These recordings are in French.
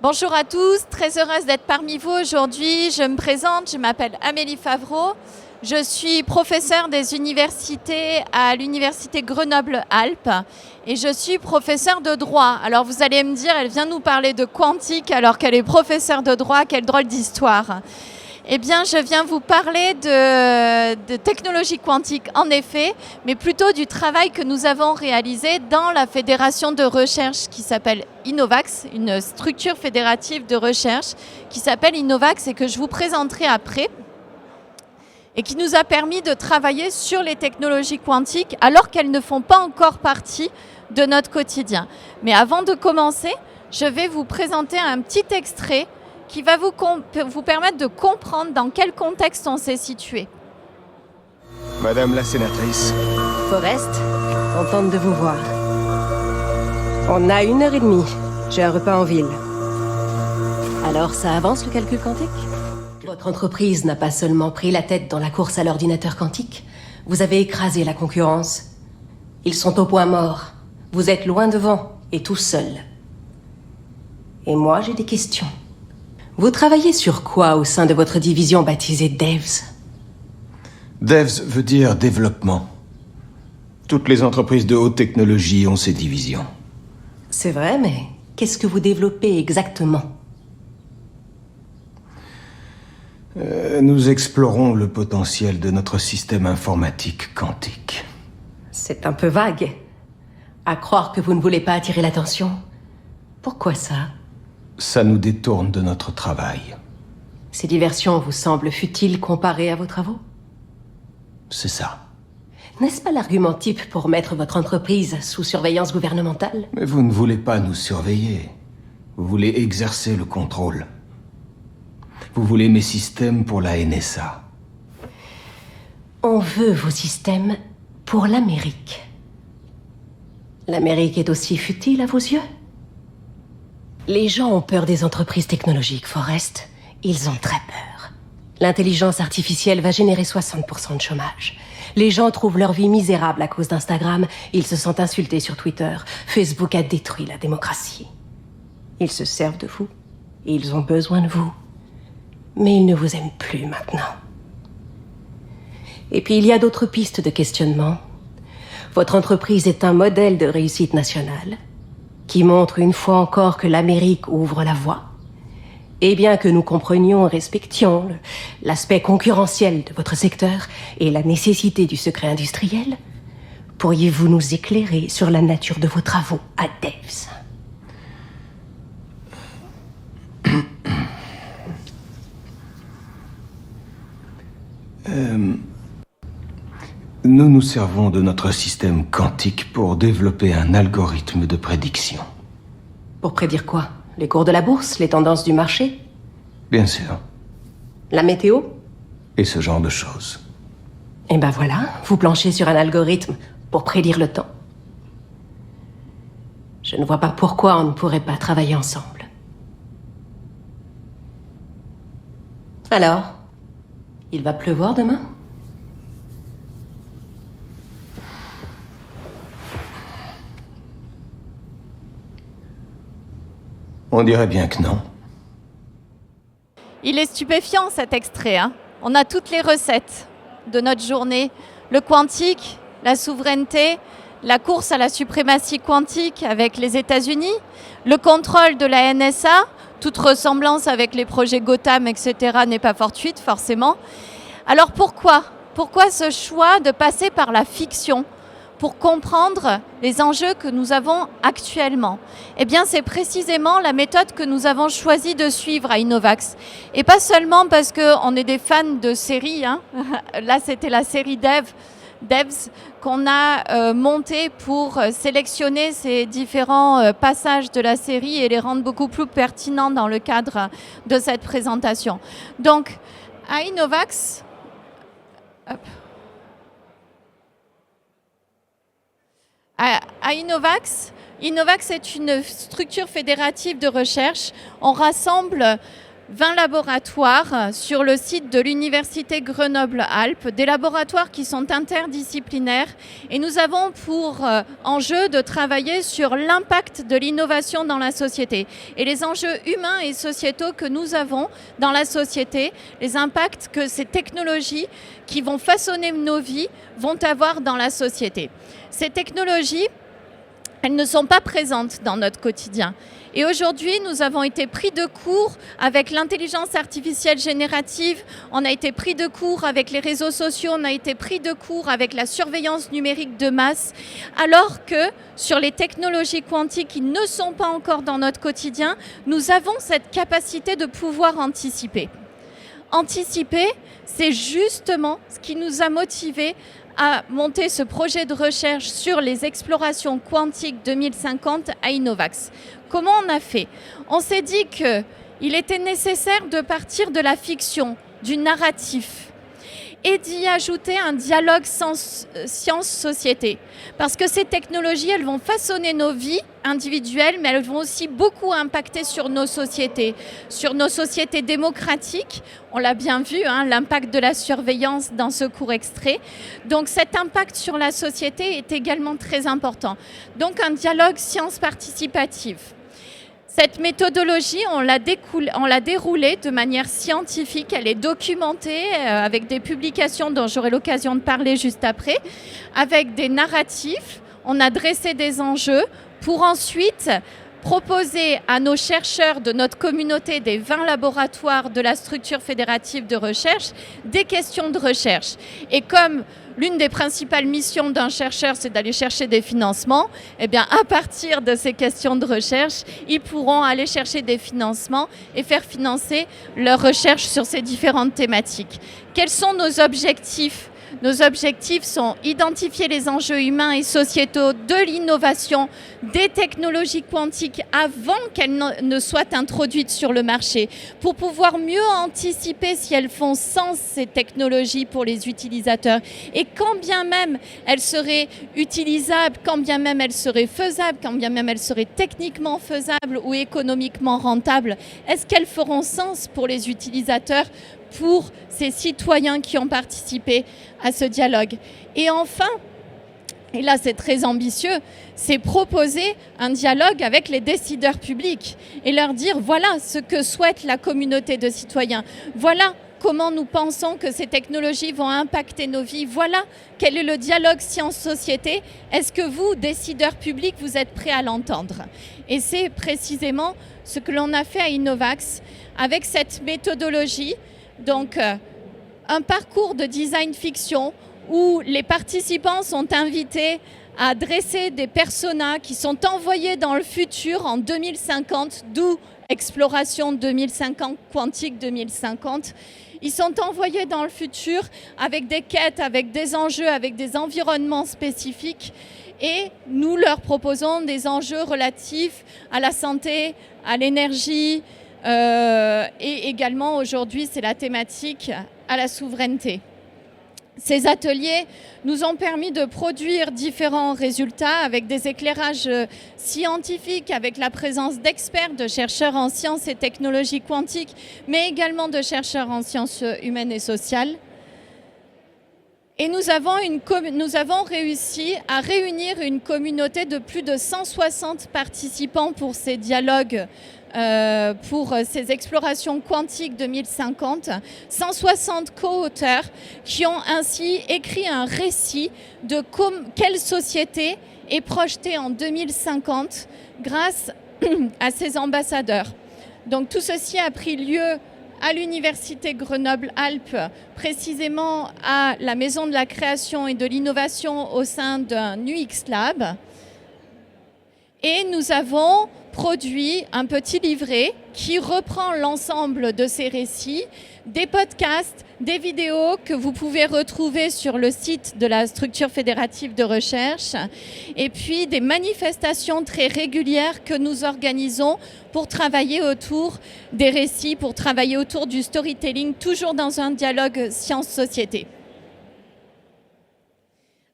Bonjour à tous, très heureuse d'être parmi vous aujourd'hui. Je me présente, je m'appelle Amélie Favreau. Je suis professeure des universités à l'université Grenoble-Alpes et je suis professeure de droit. Alors vous allez me dire, elle vient nous parler de quantique alors qu'elle est professeure de droit, quelle drôle d'histoire. Eh bien, je viens vous parler de technologie quantique, en effet, mais plutôt du travail que nous avons réalisé dans la fédération de recherche qui s'appelle Innovax, une structure fédérative de recherche qui s'appelle Innovax et que je vous présenterai après, et qui nous a permis de travailler sur les technologies quantiques alors qu'elles ne font pas encore partie de notre quotidien. Mais avant de commencer, je vais vous présenter un petit extrait qui va vous permettre de comprendre dans quel contexte on s'est situé. Madame la sénatrice. Forrest, contente de vous voir. On a 1h30. J'ai un repas en ville. Alors, ça avance le calcul quantique? Votre entreprise n'a pas seulement pris la tête dans la course à l'ordinateur quantique, vous avez écrasé la concurrence. Ils sont au point mort. Vous êtes loin devant et tout seul. Et moi, j'ai des questions. Vous travaillez sur quoi au sein de votre division baptisée Devs? Devs veut dire développement. Toutes les entreprises de haute technologie ont ces divisions. C'est vrai, mais qu'est-ce que vous développez exactement? Nous explorons le potentiel de notre système informatique quantique. C'est un peu vague. À croire que vous ne voulez pas attirer l'attention. Pourquoi ça? Ça nous détourne de notre travail. Ces diversions vous semblent futiles comparées à vos travaux? C'est ça. N'est-ce pas l'argument type pour mettre votre entreprise sous surveillance gouvernementale? Mais vous ne voulez pas nous surveiller. Vous voulez exercer le contrôle. Vous voulez mes systèmes pour la NSA. On veut vos systèmes pour l'Amérique. L'Amérique est aussi futile à vos yeux? Les gens ont peur des entreprises technologiques, Forrest. Ils ont très peur. L'intelligence artificielle va générer 60% de chômage. Les gens trouvent leur vie misérable à cause d'Instagram. Ils se sentent insultés sur Twitter. Facebook a détruit la démocratie. Ils se servent de vous. Et ils ont besoin de vous. Mais ils ne vous aiment plus maintenant. Et puis il y a d'autres pistes de questionnement. Votre entreprise est un modèle de réussite nationale qui montre une fois encore que l'Amérique ouvre la voie. Et bien que nous comprenions et respections l'aspect concurrentiel de votre secteur et la nécessité du secret industriel, pourriez-vous nous éclairer sur la nature de vos travaux à Devs? Nous nous servons de notre système quantique pour développer un algorithme de prédiction. Pour prédire quoi? Les cours de la bourse? Les tendances du marché? Bien sûr. La météo? Et ce genre de choses. Et ben voilà, vous planchez sur un algorithme pour prédire le temps. Je ne vois pas pourquoi on ne pourrait pas travailler ensemble. Alors, il va pleuvoir demain? On dirait bien que non. Il est stupéfiant cet extrait, hein. On a toutes les recettes de notre journée. Le quantique, la souveraineté, la course à la suprématie quantique avec les États-Unis, le contrôle de la NSA, toute ressemblance avec les projets Gotham, etc. n'est pas fortuite, forcément. Alors pourquoi ce choix de passer par la fiction pour comprendre les enjeux que nous avons actuellement? Eh bien, c'est précisément la méthode que nous avons choisi de suivre à Innovax. Et pas seulement parce qu'on est des fans de séries, hein. Là, c'était la série Devs qu'on a montée pour sélectionner ces différents passages de la série et les rendre beaucoup plus pertinents dans le cadre de cette présentation. Donc, à Innovax... Hop. À Innovax est une structure fédérative de recherche. On rassemble 20 laboratoires sur le site de l'Université Grenoble-Alpes, des laboratoires qui sont interdisciplinaires et nous avons pour enjeu de travailler sur l'impact de l'innovation dans la société et les enjeux humains et sociétaux que nous avons dans la société, les impacts que ces technologies qui vont façonner nos vies vont avoir dans la société. Ces technologies, elles ne sont pas présentes dans notre quotidien. Et aujourd'hui, nous avons été pris de court avec l'intelligence artificielle générative, on a été pris de court avec les réseaux sociaux, on a été pris de court avec la surveillance numérique de masse, alors que sur les technologies quantiques qui ne sont pas encore dans notre quotidien, nous avons cette capacité de pouvoir anticiper. Anticiper, c'est justement ce qui nous a motivés à monter ce projet de recherche sur les explorations quantiques 2050 à Innovax. Comment on a fait? On s'est dit qu'il était nécessaire de partir de la fiction, du narratif, et d'y ajouter un dialogue science-société. Parce que ces technologies, elles vont façonner nos vies individuelles, mais elles vont aussi beaucoup impacter sur nos sociétés démocratiques. On l'a bien vu, hein, l'impact de la surveillance dans ce court extrait. Donc cet impact sur la société est également très important. Donc un dialogue science participative. Cette méthodologie, on l'a déroulée de manière scientifique, elle est documentée avec des publications dont j'aurai l'occasion de parler juste après, avec des narratifs, on a dressé des enjeux pour ensuite proposer à nos chercheurs de notre communauté des 20 laboratoires de la structure fédérative de recherche des questions de recherche. Et comme l'une des principales missions d'un chercheur, c'est d'aller chercher des financements, eh bien, à partir de ces questions de recherche, ils pourront aller chercher des financements et faire financer leur recherche sur ces différentes thématiques. Quels sont nos objectifs ? Nos objectifs sont identifier les enjeux humains et sociétaux de l'innovation des technologies quantiques avant qu'elles ne soient introduites sur le marché, pour pouvoir mieux anticiper si elles font sens, ces technologies, pour les utilisateurs. Et quand bien même elles seraient utilisables, quand bien même elles seraient faisables, quand bien même elles seraient techniquement faisables ou économiquement rentables, est-ce qu'elles feront sens pour les utilisateurs, pour ces citoyens qui ont participé à ce dialogue? Et enfin, et là c'est très ambitieux, c'est proposer un dialogue avec les décideurs publics et leur dire voilà ce que souhaite la communauté de citoyens, voilà comment nous pensons que ces technologies vont impacter nos vies, voilà quel est le dialogue science-société, est-ce que vous, décideurs publics, vous êtes prêts à l'entendre? Et c'est précisément ce que l'on a fait à Innovax avec cette méthodologie. Donc, un parcours de design fiction où les participants sont invités à dresser des personas qui sont envoyés dans le futur en 2050, d'où Exploration 2050, Quantique 2050. Ils sont envoyés dans le futur avec des quêtes, avec des enjeux, avec des environnements spécifiques. Et nous leur proposons des enjeux relatifs à la santé, à l'énergie, et également aujourd'hui c'est la thématique à la souveraineté. Ces ateliers nous ont permis de produire différents résultats avec des éclairages scientifiques, avec la présence d'experts, de chercheurs en sciences et technologies quantiques, mais également de chercheurs en sciences humaines et sociales. Et nous avons réussi à réunir une communauté de plus de 160 participants pour ces dialogues, pour ces explorations quantiques 2050, 160 co-auteurs qui ont ainsi écrit un récit de quelle société est projetée en 2050 grâce à ces ambassadeurs. Donc tout ceci a pris lieu à l'Université Grenoble-Alpes, précisément à la Maison de la Création et de l'Innovation au sein d'un UX Lab. Et nous avons produit un petit livret qui reprend l'ensemble de ces récits, des podcasts, des vidéos que vous pouvez retrouver sur le site de la structure fédérative de recherche, et puis des manifestations très régulières que nous organisons pour travailler autour des récits, pour travailler autour du storytelling, toujours dans un dialogue science-société.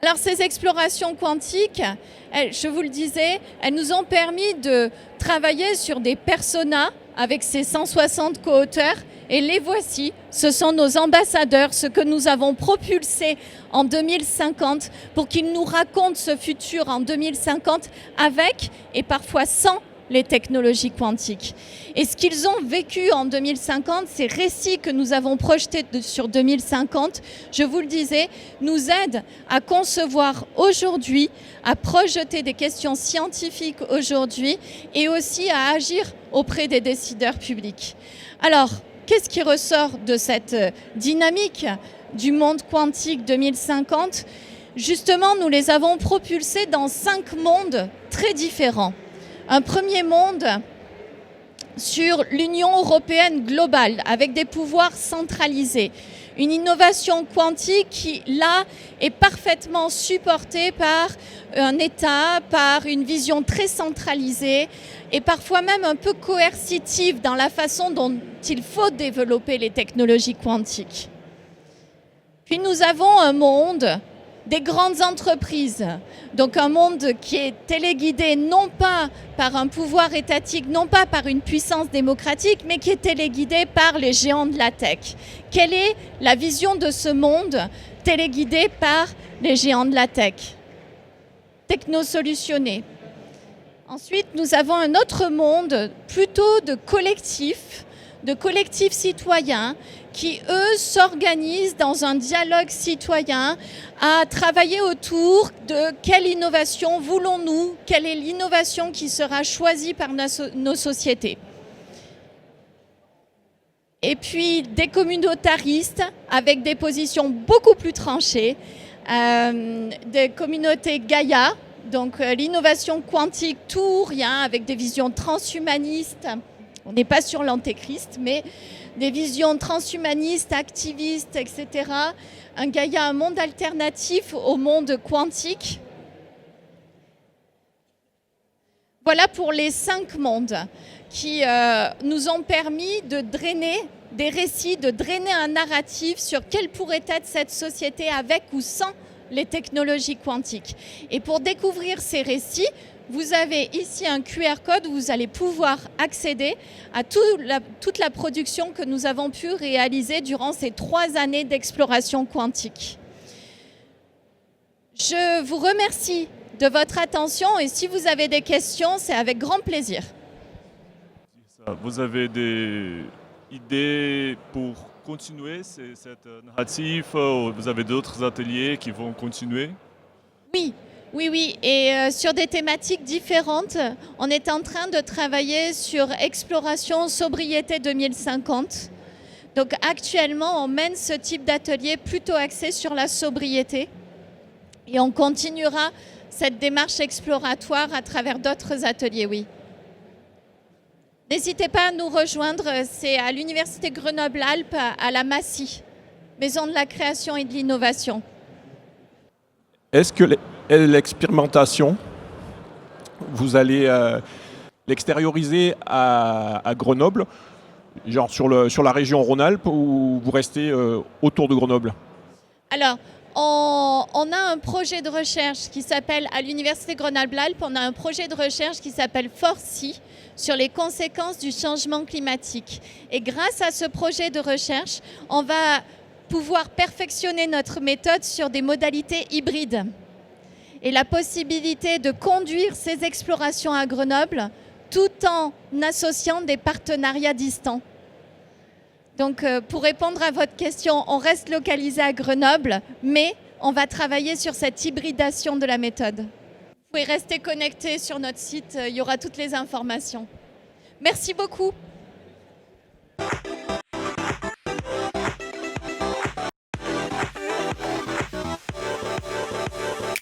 Alors ces explorations quantiques, je vous le disais, elles nous ont permis de travailler sur des personas avec ses 160 co-auteurs. Et les voici, ce sont nos ambassadeurs, ceux que nous avons propulsés en 2050 pour qu'ils nous racontent ce futur en 2050 avec et parfois sans les technologies quantiques. Et ce qu'ils ont vécu en 2050, ces récits que nous avons projetés sur 2050, je vous le disais, nous aident à concevoir aujourd'hui, à projeter des questions scientifiques aujourd'hui et aussi à agir auprès des décideurs publics. Alors, qu'est-ce qui ressort de cette dynamique du monde quantique 2050 ? Justement, nous les avons propulsés dans 5 mondes très différents. Un premier monde sur l'Union européenne globale, avec des pouvoirs centralisés. Une innovation quantique qui, là, est parfaitement supportée par un État, par une vision très centralisée et parfois même un peu coercitive dans la façon dont il faut développer les technologies quantiques. Puis nous avons un monde des grandes entreprises, donc un monde qui est téléguidé non pas par un pouvoir étatique, non pas par une puissance démocratique, mais qui est téléguidé par les géants de la tech. Quelle est la vision de ce monde téléguidé par les géants de la tech ? Technosolutionné. Ensuite, nous avons un autre monde plutôt de collectifs citoyens qui, eux, s'organisent dans un dialogue citoyen à travailler autour de quelle innovation voulons-nous, quelle est l'innovation qui sera choisie par nos sociétés. Et puis des communautaristes avec des positions beaucoup plus tranchées, des communautés Gaïa, donc l'innovation quantique tout ou rien avec des visions transhumanistes. On n'est pas sur l'antéchrist, mais des visions transhumanistes, activistes, etc. Un Gaïa, un monde alternatif au monde quantique. Voilà pour les 5 mondes qui nous ont permis de drainer des récits, de drainer un narratif sur quelle pourrait être cette société avec ou sans les technologies quantiques. Et pour découvrir ces récits, vous avez ici un QR code où vous allez pouvoir accéder à toute la production que nous avons pu réaliser durant ces 3 années d'exploration quantique. Je vous remercie de votre attention et si vous avez des questions, c'est avec grand plaisir. Vous avez des idées pour continuer cette narrative? Vous avez d'autres ateliers qui vont continuer? Oui, et sur des thématiques différentes. On est en train de travailler sur Exploration Sobriété 2050. Donc actuellement, on mène ce type d'atelier plutôt axé sur la sobriété. Et on continuera cette démarche exploratoire à travers d'autres ateliers, oui. N'hésitez pas à nous rejoindre, c'est à l'Université Grenoble-Alpes, à la Massy, Maison de la création et de l'innovation. Est-ce que l'expérimentation, vous allez l'extérioriser à Grenoble, genre sur la région Rhône-Alpes, ou vous restez autour de Grenoble? Alors, on a un projet de recherche qui s'appelle, à l'Université Grenoble-Alpes, on a un projet de recherche qui s'appelle FORCI sur les conséquences du changement climatique. Et grâce à ce projet de recherche, on va pouvoir perfectionner notre méthode sur des modalités hybrides. Et la possibilité de conduire ces explorations à Grenoble tout en associant des partenariats distants. Donc, pour répondre à votre question, on reste localisé à Grenoble, mais on va travailler sur cette hybridation de la méthode. Vous pouvez rester connecté sur notre site, il y aura toutes les informations. Merci beaucoup.